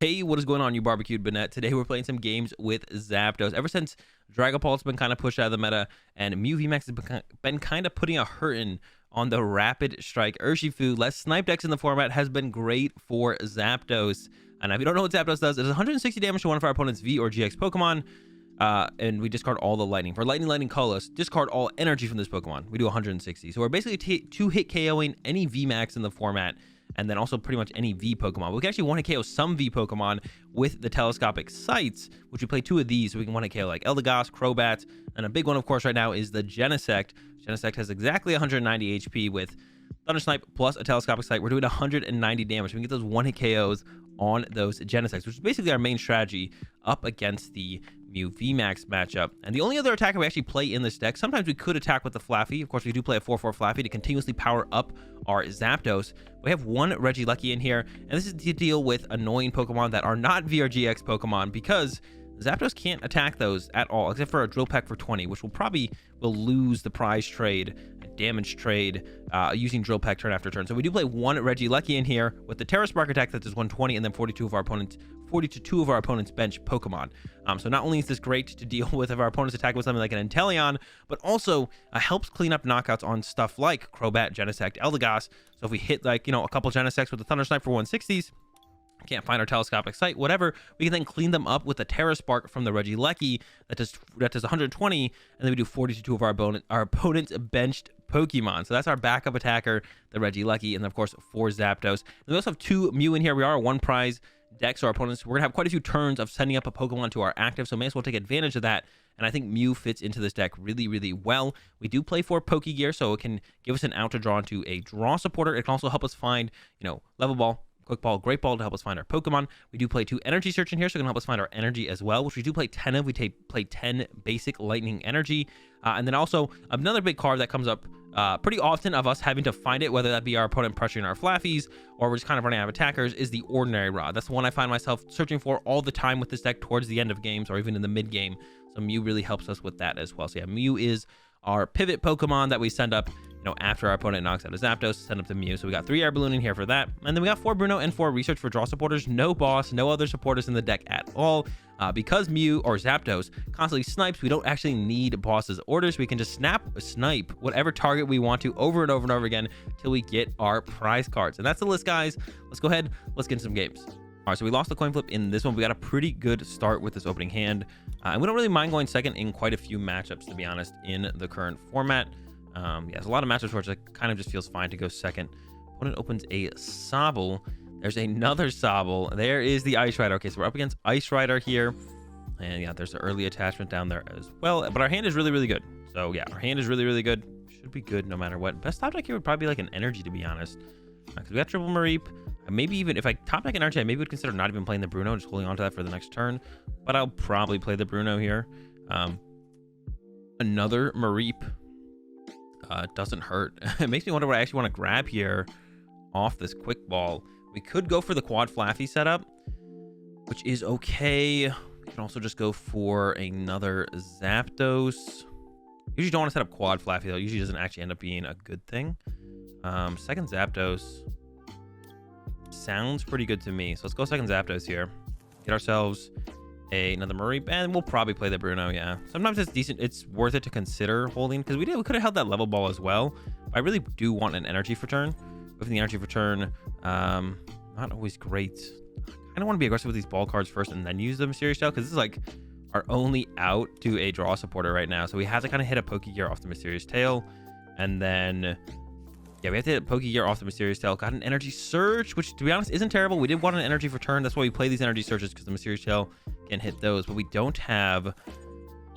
Hey, what is going on, you barbecued Bennett? Today we're playing some games with Zapdos. Ever since Dragapult's been kind of pushed out of the meta, and Mew VMAX has been kind of putting a hurting on the Rapid Strike Urshifu, less Snipe Dex in the format has been great for Zapdos. And if you don't know what Zapdos does, it does 160 damage to one of our opponent's V or GX Pokemon. And we discard all the lightning. For lightning colorless, discard all energy from this Pokemon. We do 160. So we're basically two-hit KOing any VMAX in the format, and then also pretty much any V Pokemon. We can actually one-hit KO some V Pokemon with the telescopic sights, which we play two of these, so we can one-hit KO like Eldegoss, Crobat, and a big one, of course, right now is the Genesect. Genesect has exactly 190 HP with Thunder Snipe plus a telescopic sight. We're doing 190 damage. We can get those one-hit KOs on those Genesects, which is basically our main strategy up against the Mew VMAX matchup. And the only other attacker we actually play in this deck, sometimes we could attack with the Flaffy. Of course, we do play a 4/4 Flaffy to continuously power up our Zapdos. We have one Regieleki in here, and this is to deal with annoying Pokemon that are not VRGX Pokemon, because Zapdos can't attack those at all, except for a Drill Peck for 20, which will lose the prize trade, damage trade, using Drill Peck turn after turn. So we do play one Regieleki in here with the Terra Spark attack that does 120, and then 40 to two of our opponent's bench Pokemon. So not only is this great to deal with if our opponent's attack with something like an Inteleon, but also helps clean up knockouts on stuff like Crobat, Genesect, Eldegoss. So if we hit a couple Genesects with the Thunder Snipe for 160s, can't find our telescopic sight, whatever, we can then clean them up with the Terra Spark from the Regieleki that does 120, and then we do 40 to two of our opponent's benched Pokemon. So that's our backup attacker, the Regieleki, and of course 4 Zapdos. And we also have 2 Mew in here. We are a one prize deck, so our opponents, we're gonna have quite a few turns of sending up a Pokemon to our active, so may as well take advantage of that. And I think Mew fits into this deck really, really well. We do play for Pokegear, so it can give us an out to draw into a draw supporter. It can also help us find, Level Ball, Quick Ball, Great Ball to help us find our Pokemon. We do play 2 Energy Search in here, so it can help us find our energy as well, which we do play 10 of. We play 10 basic Lightning Energy. And then also another big card that comes up pretty often of us having to find it, whether that be our opponent pressuring our Flaffies or we're just kind of running out of attackers, is the Ordinary Rod. That's the one I find myself searching for all the time with this deck towards the end of games or even in the mid game. So Mew really helps us with that as well. So yeah, Mew is our pivot Pokemon that we send up after our opponent knocks out a Zapdos, send up to Mew. So we got 3 Air Balloon in here for that. And then we got 4 Bruno and 4 Research for draw supporters. No boss, no other supporters in the deck at all. Because Mew or Zapdos constantly snipes, we don't actually need boss's orders. We can just snipe whatever target we want to over and over and over again till we get our prize cards. And that's the list, guys. Let's go ahead. Let's get into some games. All right, so we lost the coin flip in this one. We got a pretty good start with this opening hand. And we don't really mind going second in quite a few matchups, to be honest, in the current format. There's a lot of matchups where it kind of just feels fine to go second. Opponent opens a Sobble. There's another Sobble. There is the Ice Rider. Okay, so we're up against Ice Rider here. And yeah, there's the early attachment down there as well. But our hand is really, really good. So yeah, our hand is really, really good. Should be good no matter what. Best top deck here would probably be like an Energy, to be honest. Because we got Triple Mareep. Maybe even if I top deck an Energy, I maybe would consider not even playing the Bruno, just holding on to that for the next turn. But I'll probably play the Bruno here. Another Mareep. Doesn't hurt. It makes me wonder what I actually want to grab here off this Quick Ball. We could go for the Quad Flaffy setup, which is okay. We can also just go for another Zapdos. Usually don't want to set up Quad Flaffy, though. Usually doesn't actually end up being a good thing. Second Zapdos sounds pretty good to me. So let's go second Zapdos here. Get ourselves another Mareep, and we'll probably play the Bruno. Yeah, sometimes it's decent, it's worth it to consider holding, because we could have held that Level Ball as well. I really do want an Energy for turn. With the Energy for turn, not always great. I don't want to be aggressive with these ball cards first and then use the Mysterious Tail, because this is like our only out to a draw supporter right now. So we have to kind of hit a Pokegear off the Mysterious Tail, and then yeah, we have to hit Pokegear off the Mysterious Tail. Got an Energy Search, which to be honest isn't terrible. We did want an Energy for turn. That's why we play these Energy Searches, because the Mysterious Tail can hit those. But we don't have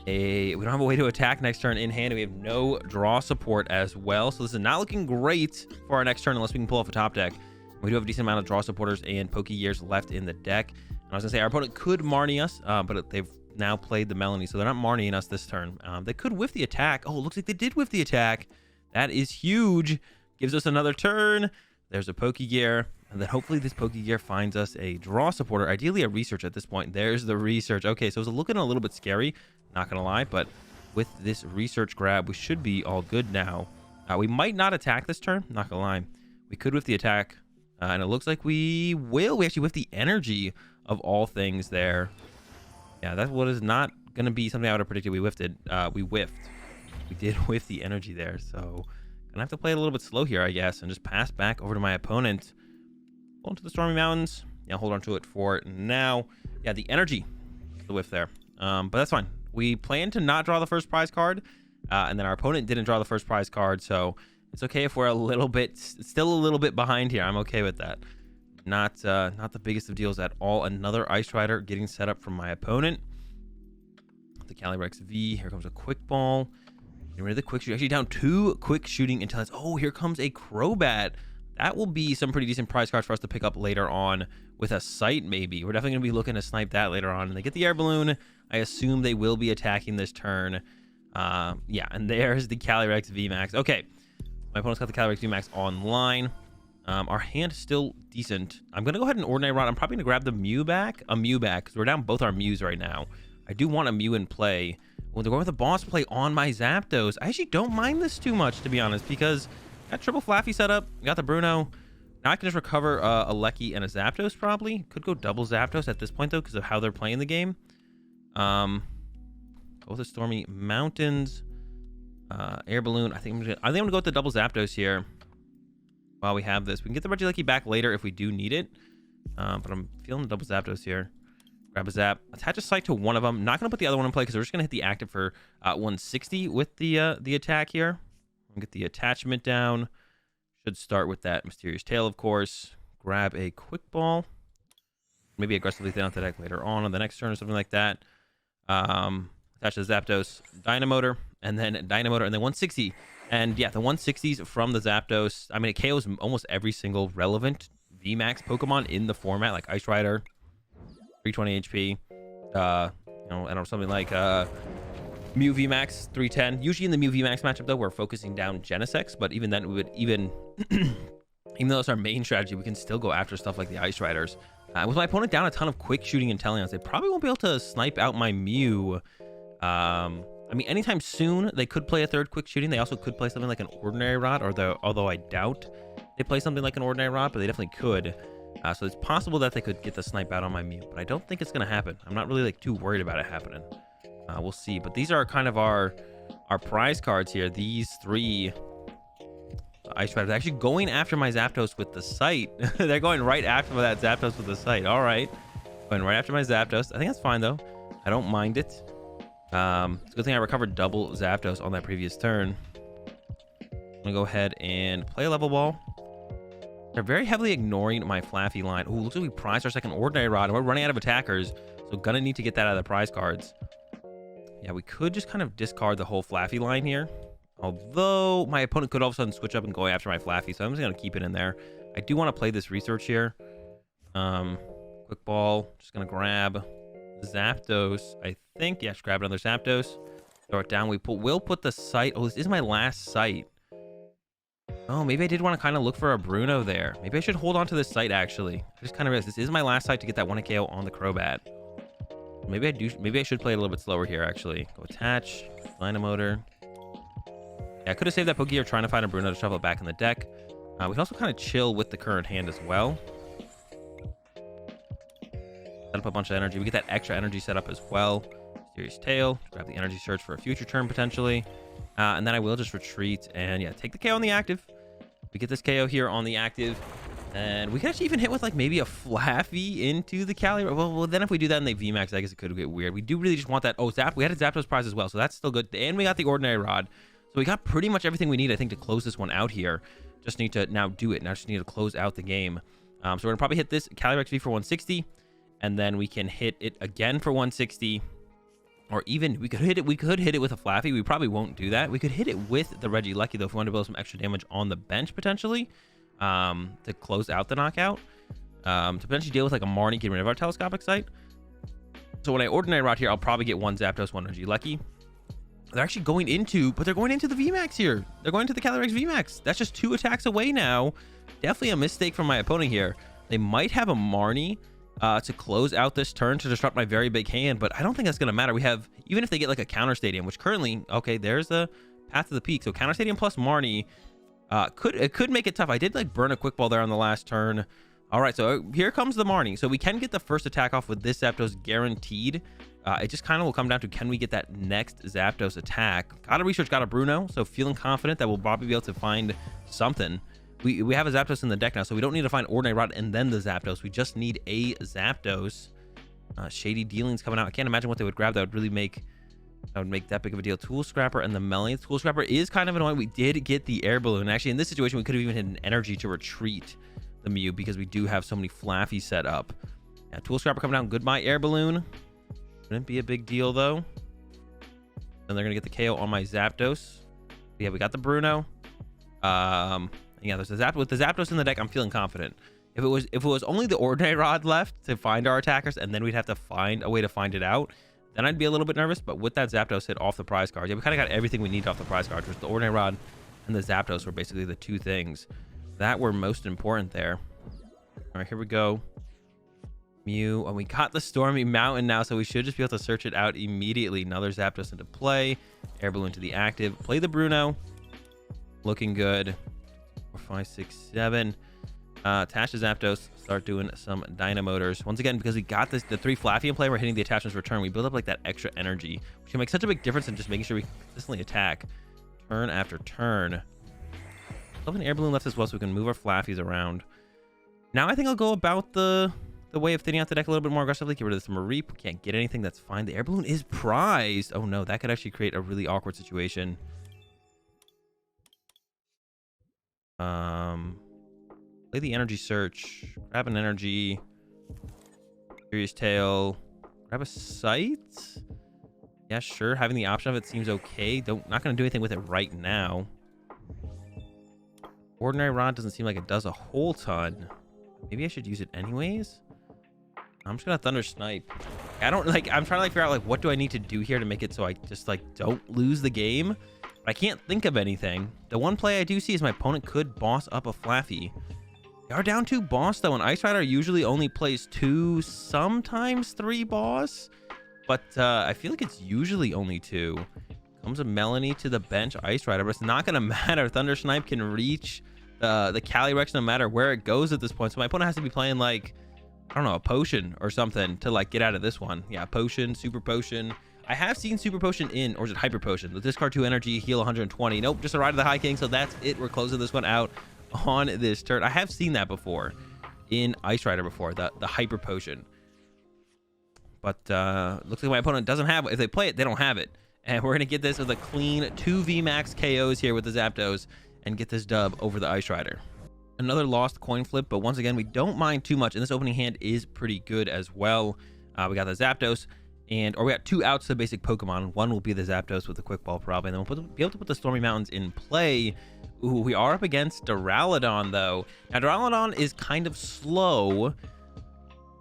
a way to attack next turn in hand. We have no draw support as well. So this is not looking great for our next turn unless we can pull off a top deck. We do have a decent amount of draw supporters and Pokegears left in the deck. And I was gonna say our opponent could Marnie us, but they've now played the Melanie, so they're not Marnieing us this turn. They could whiff the attack. Oh, it looks like they did whiff the attack. That is huge. Gives us another turn. There's a Pokegear, and then hopefully this Pokegear finds us a draw supporter, ideally a Research at this point. There's the Research. Okay, so it's looking a little bit scary, not gonna lie, but with this Research grab, we should be all good now. We might not attack this turn, not gonna lie. We could with the attack, and it looks like we will. We actually with the Energy of all things there. Yeah, that was not going to be something I would have predicted. We whiffed it. We whiffed. We did whiff the energy there. So gonna have to play it a little bit slow here, I guess, and just pass back over to my opponent. Go into the Stormy Mountains. Yeah, hold on to it for now. Yeah, the energy. The whiff there. But that's fine. We plan to not draw the first prize card. And then our opponent didn't draw the first prize card. So it's okay if we're a little bit, still a little bit behind here. I'm okay with that. Not the biggest of deals at all. Another Ice Rider getting set up from my opponent. The Calyrex V. Here comes a Quick Ball. Getting rid of the Quick Shoot. Actually down 2 Quick Shooting Intelligence. Oh, here comes a Crobat. That will be some pretty decent prize cards for us to pick up later on with a Sight, maybe. We're definitely going to be looking to snipe that later on. And they get the Air Balloon. I assume they will be attacking this turn. Yeah, and there's the Calyrex VMAX. Okay, my opponent's got the Calyrex VMAX online. Our hand is still decent. I'm going to go ahead and Ordinary Rod. I'm probably going to grab the Mew back. A Mew back, because we're down both our Mews right now. I do want a Mew in play. When they're going with a Boss Play on my Zapdos, I actually don't mind this too much, to be honest, because got triple Flaffy set up. Got the Bruno. Now I can just recover a Lecky and a Zapdos, probably. Could go double Zapdos at this point, though, because of how they're playing the game. Go with the Stormy Mountains. Air Balloon. I think I'm gonna go with the double Zapdos here while we have this. We can get the Regieleki back later if we do need it. But I'm feeling the double Zapdos here. Grab a Zap. Attach a Sight to one of them. Not gonna put the other one in play because we're just gonna hit the active for 160 with the attack here. We'll get the attachment down. Should start with that Mysterious Tail, of course. Grab a Quick Ball. Maybe aggressively thin out the deck later on the next turn or something like that. Attach the Zapdos Dynamotor, and then Dynamotor, and then 160. And yeah, the 160s from the Zapdos. I mean, it KOs almost every single relevant VMAX Pokemon in the format, like Ice Rider, 320 HP. You know, I don't know, something like Mew VMAX 310. Usually in the Mew VMAX matchup, though, we're focusing down Genesect, but even then, we would even though it's our main strategy, we can still go after stuff like the Ice Riders. With my opponent down a ton of Quick Shooting Intelligence, they probably won't be able to snipe out my Mew. I mean, anytime soon, they could play a third Quick Shooting. They also could play something like an Ordinary Rod, although I doubt they play something like an Ordinary Rod, but they definitely could. So it's possible that they could get the snipe out on my Mew, but I don't think it's going to happen. I'm not really like too worried about it happening. We'll see. But these are kind of our prize cards here. These 3 Ice Riders actually going after my Zapdos with the Sight. They're going right after that Zapdos with the Sight. All right. Going right after my Zapdos. I think that's fine, though. I don't mind it. It's a good thing I recovered double Zapdos on that previous turn. I'm gonna go ahead and play a level ball. They're very heavily ignoring my Flaffy line. Ooh, looks like we prized our second Ordinary Rod, and we're running out of attackers, so gonna need to get that out of the prize cards. Yeah, we could just kind of discard the whole Flaffy line here, although my opponent could all of a sudden switch up and go after my Flaffy, so I'm just gonna keep it in there. I do want to play this research here. Quick Ball, just gonna grab Zapdos, I think. Yeah, just grab another Zapdos. Throw it down. We'll put the Sight. Oh, this is my last Sight. Oh, maybe I did want to kind of look for a Bruno there. Maybe I should hold on to this Sight, actually. I just kind of realized this is my last Sight to get that 1 KO on the Crobat. Maybe I do. Maybe I should play a little bit slower here, actually. Go attach. Dynamotor. Yeah, I could have saved that Pokegear trying to find a Bruno to shuffle it back in the deck. We can also kind of chill with the current hand as well. Set up a bunch of energy. We get that extra energy set up as well. Mysterious Tail. Grab the energy search for a future turn, potentially. And then I will just retreat and, yeah, take the KO on the active. We get this KO here on the active. And we can actually even hit with, like, maybe a Flaffy into the Cali. Well, then if we do that and they VMAX, I guess it could get weird. We do really just want that. Oh, we had a Zapdos prize as well, so that's still good. And we got the Ordinary Rod. So we got pretty much everything we need, I think, to close this one out here. Just need to now do it. Now just need to close out the game. So we're going to probably hit this Calyrex V for 160. And then we can hit it again for 160. Or even, we could hit it with a Flaffy. We probably won't do that. We could hit it with the Regieleki, though, if we want to build some extra damage on the bench, potentially. To close out the knockout. To potentially deal with, like, a Marnie, get rid of our Telescopic Sight. So when I Ordinary Rod here, I'll probably get 1 Zapdos, 1 Regieleki. They're actually going into, but they're going into the VMAX here. They're going to the Calyrex VMAX. That's just 2 attacks away now. Definitely a mistake from my opponent here. They might have a Marnie to close out this turn to disrupt my very big hand, but I don't think that's going to matter. We have, even if they get like a Counter Stadium, which currently, okay, there's the Path to the Peak. So Counter Stadium plus Marnie could make it tough. I did like burn a Quick Ball there on the last turn. All right, so here comes the Marnie. So we can get the first attack off with this Zapdos guaranteed. It just kind of will come down to, can we get that next Zapdos attack? Got a research, got a Bruno, so feeling confident that we'll probably be able to find something. We have a Zapdos in the deck now, so we don't need to find Ordinary Rod and then the Zapdos. We just need a Zapdos. Shady Dealings coming out. I can't imagine what they would grab that would really make that big of a deal. Tool Scrapper and the Melanie. Tool Scrapper is kind of annoying. We did get the Air Balloon. Actually, in this situation, we could have even had an energy to retreat the Mew because we do have so many Flaffy set up. Yeah, Tool Scrapper coming down. Goodbye, Air Balloon. Wouldn't be a big deal, though. And they're going to get the KO on my Zapdos. Yeah, we got the Bruno. Yeah, there's a with the Zapdos in the deck, I'm feeling confident. If it was only the Ordinary Rod left to find our attackers, and then we'd have to find a way to find it out, then I'd be a little bit nervous. But with that Zapdos hit off the prize card, yeah, we kind of got everything we need off the prize card, which the Ordinary Rod and the Zapdos were basically the two things that were most important there. All right, here we go. Mew, and we got the Stormy Mountain now, so we should just be able to search it out immediately. Another Zapdos into play. Air Balloon to the active. Play the Bruno. Looking good. 4, 5, 6, 7. Attach the Zapdos. Start doing some Dynamotors. Once again, because we got the 3 Flaffy in play, we're hitting the attachments return. We build up like that extra energy, which can make such a big difference in just making sure we consistently attack turn after turn. Still have an Air Balloon left as well, so we can move our Flaffies around. Now I think I'll go about the way of thinning out the deck a little bit more aggressively. Get rid of this Mareep. Can't get anything. That's fine. The Air Balloon is prized. Oh no, that could actually create a really awkward situation. Play the Energy Search. Grab an Energy. Furious Tail. Grab a Sight. Yeah, sure. Having the option of it seems okay. Not going to do anything with it right now. Ordinary Rod doesn't seem like it does a whole ton. Maybe I should use it anyways. I'm just gonna Thunder Snipe. I'm trying to figure out what do I need to do here to make it so I just don't lose the game. But I can't think of anything. The one play I do see is my opponent could boss up a Flaffy. They are down 2 boss though, and Ice Rider usually only plays 2, sometimes 3 boss. But I feel like it's usually only 2. Comes a Melanie to the bench, Ice Rider, but it's not gonna matter. Thunder Snipe can reach the Calyrex no matter where it goes at this point. So my opponent has to be playing I don't know, a potion or something to get out of this one. Yeah, potion, super potion. I have seen super potion in, or is it hyper potion? The discard 2 energy, heal 120. Nope, just a Ride of the High King. So that's it. We're closing this one out on this turn. I have seen that before in Ice Rider before, the hyper potion. But looks like my opponent doesn't have it. If they play it, they don't have it. And we're going to get this with a clean 2 VMAX KOs here with the Zapdos and get this dub over the Ice Rider. Another lost coin flip, but once again, we don't mind too much, and this opening hand is pretty good as well. We got the Zapdos, or we got 2 outs to basic Pokemon. One will be the Zapdos with the Quick Ball probably, and then we'll be able to put the Stormy Mountains in play. Ooh, we are up against Duraludon though. Now Duraludon is kind of slow,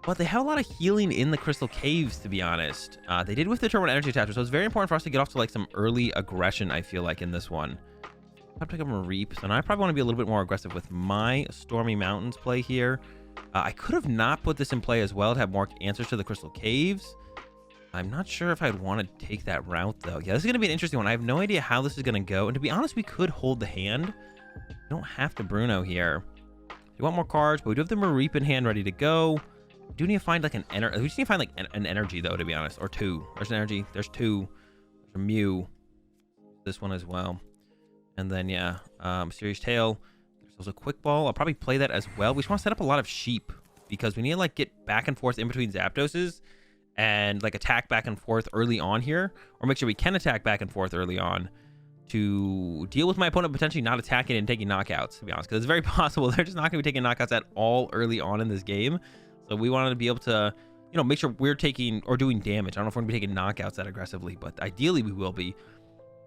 but they have a lot of healing in the Crystal Caves, to be honest. They did with the Turbo Energy Attachment, so it's very important for us to get off to some early aggression, I feel like, in this one. I'll pick up a Reap, and I probably want to be a little bit more aggressive with my Stormy Mountains play here. I could have not put this in play as well to have more answers to the Crystal Caves. I'm not sure if I'd want to take that route, though. Yeah, this is going to be an interesting one. I have no idea how this is going to go, and to be honest, we could hold the hand. We don't have to Bruno here. We want more cards, but we do have the Mareep in hand ready to go. We do need to find an energy. We just need to find an energy, though, to be honest, or 2. There's an energy. There's 2. There's a Mew. This one as well. And then, yeah, Mysterious Tail. There's also a Quick Ball. I'll probably play that as well. We just want to set up a lot of Sheep because we need to, get back and forth in between Zapdoses and, attack back and forth early on here. Or make sure we can attack back and forth early on to deal with my opponent potentially not attacking and taking knockouts, to be honest. Because it's very possible they're just not going to be taking knockouts at all early on in this game. So we wanted to be able to, make sure we're taking or doing damage. I don't know if we're going to be taking knockouts that aggressively, but ideally we will be.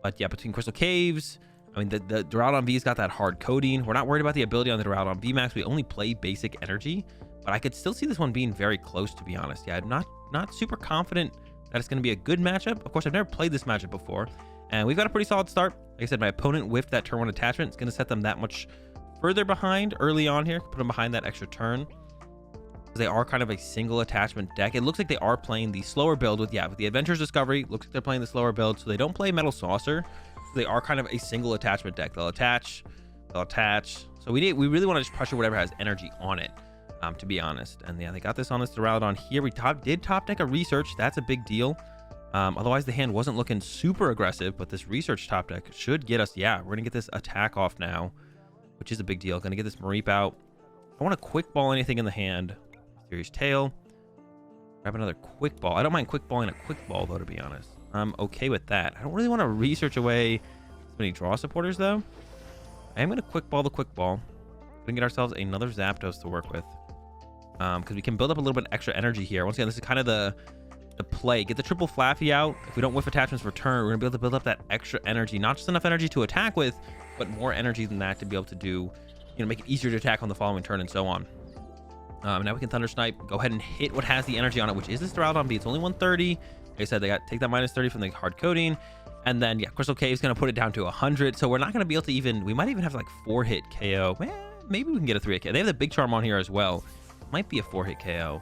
But, yeah, between Crystal Caves... the Duraludon V's got that hard coding. We're not worried about the ability on the Duraludon VMAX. We only play basic energy, but I could still see this one being very close, to be honest. Yeah, I'm not super confident that it's going to be a good matchup. Of course, I've never played this matchup before, and we've got a pretty solid start. Like I said, my opponent whiffed that turn 1 attachment. It's going to set them that much further behind early on here. Put them behind that extra turn. They are kind of a single attachment deck. It looks like they are playing the slower build with the Adventurer's Discovery. Looks like they're playing the slower build, so they don't play Metal Saucer. They are kind of a single attachment deck. They'll attach. So we really want to just pressure whatever has energy on it. to be honest. And yeah, they got this on this Duraludon here. We did top deck a research. That's a big deal. Otherwise, the hand wasn't looking super aggressive, but this research top deck should get us. Yeah, we're going to get this attack off now, which is a big deal. Going to get this Mareep out. I don't want to quick ball anything in the hand. Mysterious Tail. Grab another quick ball. I don't mind quick balling a quick ball, though, to be honest. I'm okay with that. I don't really want to research away so many draw supporters, though. I am going to quick ball the quick ball. We're going to get ourselves another Zapdos to work with. Because we can build up a little bit extra energy here. Once again, this is kind of the play. Get the triple Flaffy out. If we don't whiff attachments for turn, we're going to be able to build up that extra energy. Not just enough energy to attack with, but more energy than that to be able to do, make it easier to attack on the following turn and so on. Now we can Thunder Snipe. Go ahead and hit what has the energy on it, which is this Duraludon B. It's only 130. Like I said, they got take that minus 30 from the hard coding. And then, yeah, Crystal Cave is going to put it down to 100. So we're not going to be able to even, we might even have like 4-hit KO. Maybe we can get a 3-hit KO. They have the Big Charm on here as well. Might be a 4-hit KO.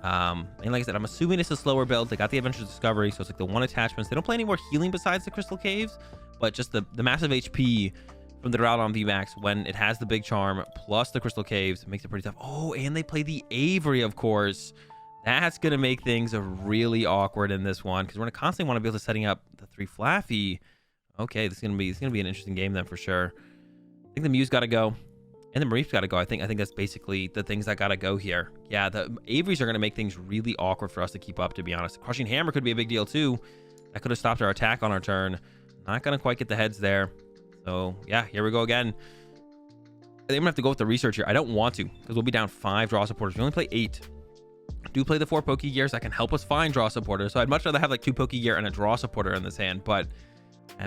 And like I said, I'm assuming it's a slower build. They got the Adventure Discovery, so it's like the 1 attachments. They don't play any more healing besides the Crystal Caves, but just the massive HP from the Duraludon VMAX when it has the Big Charm plus the Crystal Caves makes it pretty tough. Oh, and they play the Avery, of course. That's going to make things really awkward in this one because we're going to constantly want to be able to setting up the 3 Flaffy. Okay, this is going to be an interesting game then for sure. I think the Mew's got to go. And the Mareep's got to go. I think that's basically the things that got to go here. Yeah, the Averys are going to make things really awkward for us to keep up, to be honest. Crushing Hammer could be a big deal, too. That could have stopped our attack on our turn. Not going to quite get the heads there. So, yeah, here we go again. I think I'm going to have to go with the research here. I don't want to, because we'll be down 5 draw supporters. We only play 8. Do play the 4 Pokegears that can help us find draw supporters. So I'd much rather have like 2 Pokegear and a draw supporter in this hand, but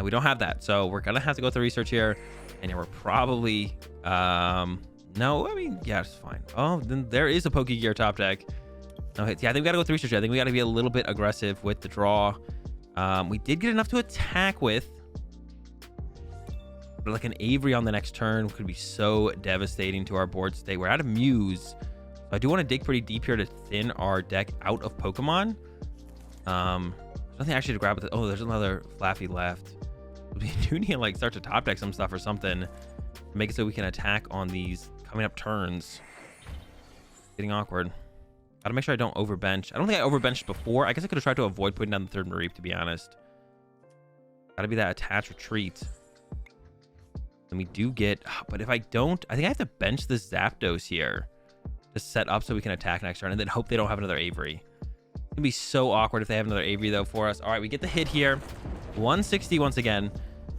we don't have that. So we're going to have to go with the research here. And yeah, we're probably... no, I mean, yeah, it's fine. Oh, then there is a Pokegear top deck. No hits. Yeah, I think we got to go with the research. I think we got to be a little bit aggressive with the draw. We did get enough to attack with. But like an Avery on the next turn could be so devastating to our board state. We're out of Mews. So I do want to dig pretty deep here to thin our deck out of Pokemon. There's nothing actually to grab with it. Oh, there's another Flaffy left. We do need to like start to top deck some stuff or something to make it so we can attack on these coming up turns. Getting awkward. Gotta make sure I don't overbench. I don't think I overbenched before. I guess I could have tried to avoid putting down the 3rd Mareep, to be honest. Gotta be that attach retreat. And we do get, but if I don't, I think I have to bench this Zapdos here to set up so we can attack next turn and then hope they don't have another Avery. It's gonna be so awkward if they have another Avery though for us. All right, we get the hit here. 160 once again.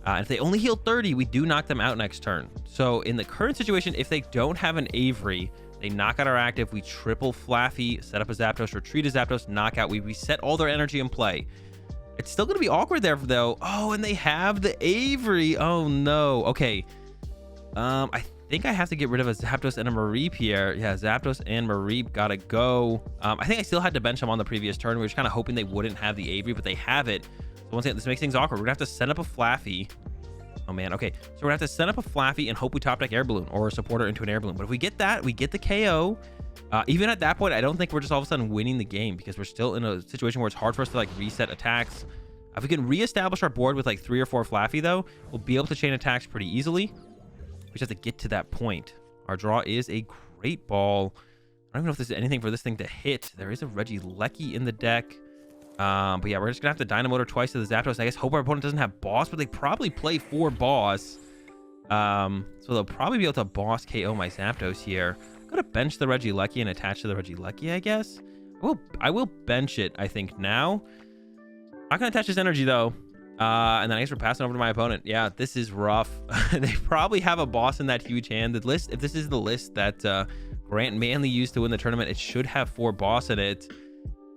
And if they only heal 30, we do knock them out next turn. So in the current situation, if they don't have an Avery, they knock out our active, we triple Flaffy, set up a Zapdos, retreat a Zapdos, knock out. We reset all their energy in play. It's still going to be awkward there, though. Oh, and they have the Avery. Oh, no. Okay. I think I have to get rid of a Zapdos and a Mareep here. Yeah, Zapdos and Mareep got to go. I think I still had to bench them on the previous turn. We were just kind of hoping they wouldn't have the Avery, but they have it. So once again, this makes things awkward. We're going to have to send up a Flaffy. Oh, man. Okay. So we're going to have to send up a Flaffy and hope we top deck Air Balloon or a supporter into an Air Balloon. But if we get that, we get the KO. Even at that point, I don't think we're just all of a sudden winning the game because we're still in a situation where it's hard for us to like reset attacks. If we can reestablish our board with like 3 or 4 Flaffy, though, we'll be able to chain attacks pretty easily. We just have to get to that point. Our draw is a Great Ball. I don't even know if there's anything for this thing to hit. There is a Regieleki in the deck. But yeah, we're just gonna have to Dynamotor twice to the Zapdos. I guess hope our opponent doesn't have Boss, but they probably play 4 Boss. So they'll probably be able to Boss KO my Zapdos here. I'm gonna bench the Regieleki and attach to the Regieleki, I guess. I will bench it, I think, now. Not gonna attach his energy though. And then I guess we're passing over to my opponent. Yeah, this is rough. They probably have a Boss in that huge hand. The list, if this is the list that Grant Manley used to win the tournament, it should have 4 Boss in it.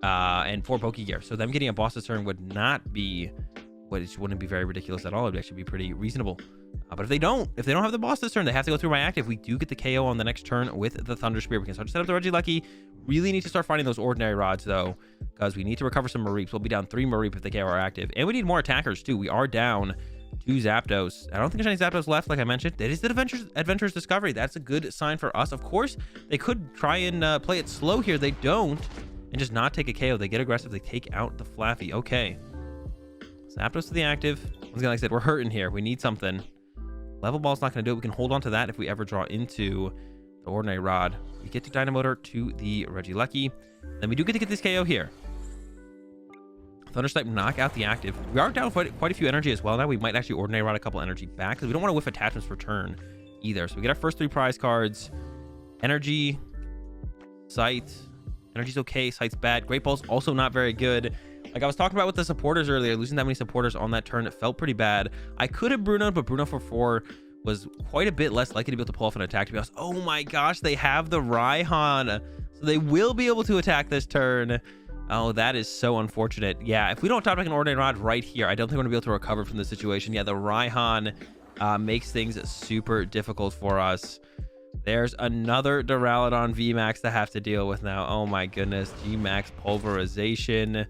And 4 Pokegear. So them getting a Boss this turn would not be, it wouldn't be very ridiculous at all. It would actually be pretty reasonable. But if they don't have the Boss this turn, they have to go through my active. We do get the KO on the next turn with the Thunder Spear. We can start to set up the Regieleki. Really need to start finding those ordinary rods though, because we need to recover some Mareeps. We'll be down 3 Mareep if they KO our active, and we need more attackers too. We are down 2 Zapdos. I don't think there's any Zapdos left, like I mentioned. It is the Adventurer's Discovery. That's a good sign for us. Of course, they could try and play it slow here. They don't, and just not take a KO. They get aggressive. They take out the Flaffy. Okay. Zapdos to the active. Once again, like I said, we're hurting here. We need something. Level Ball's not going to do it. We can hold on to that if we ever draw into So Ordinary Rod. We get to Dynamotor to the Regieleki. Then we do get to get this KO here. Thunderstrike, knock out the active. We are down quite a few energy as well now. We might actually Ordinary Rod a couple energy back because we don't want to whiff attachments for turn either. So we get our first 3 prize cards. Energy, Sight. Energy's okay, Sight's bad. Great Ball's also not very good. Like I was talking about with the supporters earlier, losing that many supporters on that turn, it felt pretty bad. I could have Bruno, but Bruno for 4 was quite a bit less likely to be able to pull off an attack. To be honest, oh my gosh, they have the Raihan, so they will be able to attack this turn. Oh, that is so unfortunate. Yeah, if we don't top deck an Ordinary Rod right here, I don't think we're gonna be able to recover from this situation. Yeah, the Raihan makes things super difficult for us. There's another Duraludon VMAX to have to deal with now. Oh my goodness, Gmax Pulverization.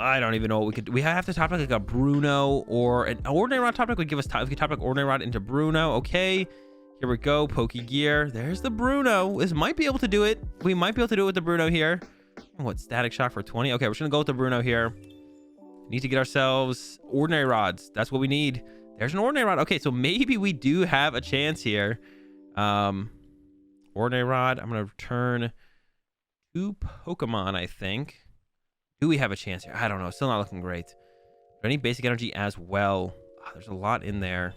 I don't even know what we could. We have to top deck like a Bruno or an Ordinary Rod top deck would give us time. If we top deck Ordinary Rod into Bruno, okay. Here we go, Pokegear. There's the Bruno. This might be able to do it. We might be able to do it with the Bruno here. What, Static Shock for 20? Okay, we're just gonna go with the Bruno here. Need to get ourselves Ordinary Rods. That's what we need. There's an Ordinary Rod. Okay, so maybe we do have a chance here. Ordinary Rod. I'm gonna return 2 Pokemon, I think. Do we have a chance here? I don't know. Still not looking great. Any basic energy as well? Oh, there's a lot in there.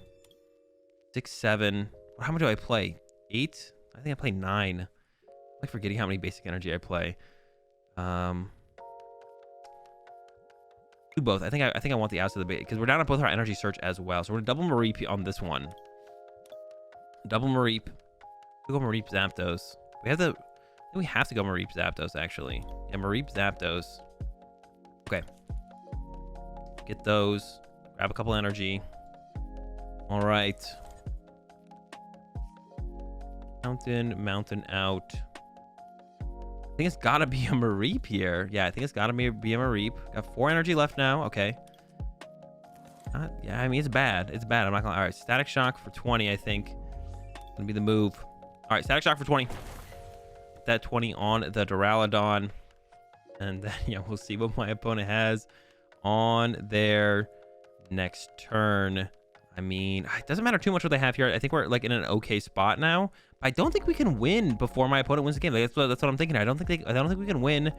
6, 7. How much do I play? 8? I think I play 9. I'm like forgetting how many basic energy I play. Do both. I think I want the outs of the bait because we're down to both our energy search as well. So we're gonna double Mareep on this one. Double Mareep. We'll go Mareep Zapdos. We have to. We have to go Mareep Zapdos actually. Yeah, Mareep Zapdos. Okay. Get those. Grab a couple energy. All right. Mountain out. I think it's gotta be a Mareep here. Yeah, I think it's gotta be a Mareep. Got 4 energy left now. Okay. Yeah, I mean, it's bad. It's bad. I'm not gonna. All right, Static Shock for 20, I think. Gonna be the move. All right, Static Shock for 20. Put that 20 on the Duraludon. And then, yeah, we'll see what my opponent has on their next turn. I mean, it doesn't matter too much what they have here. I think we're like in an okay spot now. But I don't think we can win before my opponent wins the game. Like, that's what I'm thinking. I don't think we can win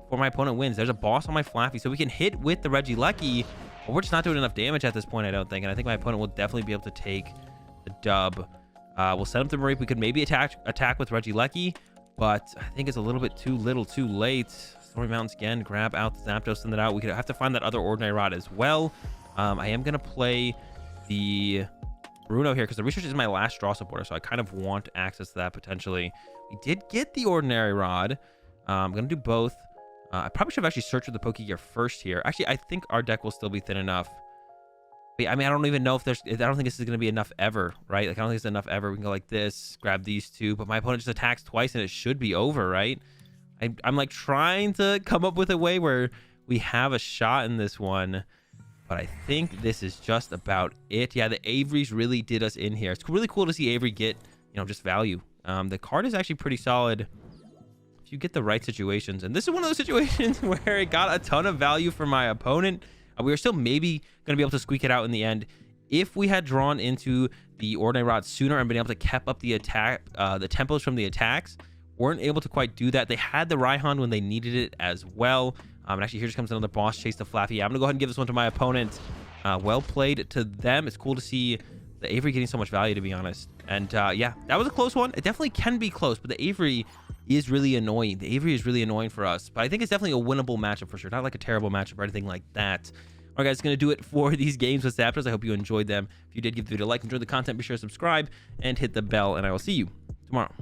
before my opponent wins. There's a boss on my Flaffy, so we can hit with the Regieleki, but we're just not doing enough damage at this point, I don't think. And I think my opponent will definitely be able to take the dub. We'll set up the Mareep. We could maybe attack with Regieleki, but I think it's a little bit too little, too late. Stormy Mountains again. Grab out the Zapdos, send it out. We could have to find that other Ordinary Rod as well. I am gonna play the Bruno here because the research is my last draw supporter, so I kind of want access to that potentially. We did get the Ordinary Rod. I'm gonna do both. I probably should have actually searched for the Pokegear first here. Actually, I think our deck will still be thin enough. But, I mean, I don't even know if there's. I don't think this is gonna be enough ever, right? Like I don't think it's enough ever. We can go like this, grab these 2, but my opponent just attacks twice and it should be over, right? I'm like trying to come up with a way where we have a shot in this one. But I think this is just about it. Yeah, the Avery's really did us in here. It's really cool to see Avery get, just value. The card is actually pretty solid if you get the right situations. And this is one of those situations where it got a ton of value for my opponent. We were still maybe going to be able to squeak it out in the end. If we had drawn into the Ordinary Rod sooner and been able to keep up the attack, the tempos from the attacks, weren't able to quite do that. They had the Raihan when they needed it as well. And actually, here just comes another boss chase to Flaffy. Yeah, I'm gonna go ahead and give this one to my opponent. Well played to them. It's cool to see the Avery getting so much value, to be honest. And yeah, that was a close one. It definitely can be close, but the Avery is really annoying. The Avery is really annoying for us, but I think it's definitely a winnable matchup for sure. Not like a terrible matchup or anything like that. All right, guys, gonna do it for these games with Zapdos. I hope you enjoyed them. If you did, give the video a like, enjoy the content, be sure to subscribe and hit the bell, and I will see you tomorrow.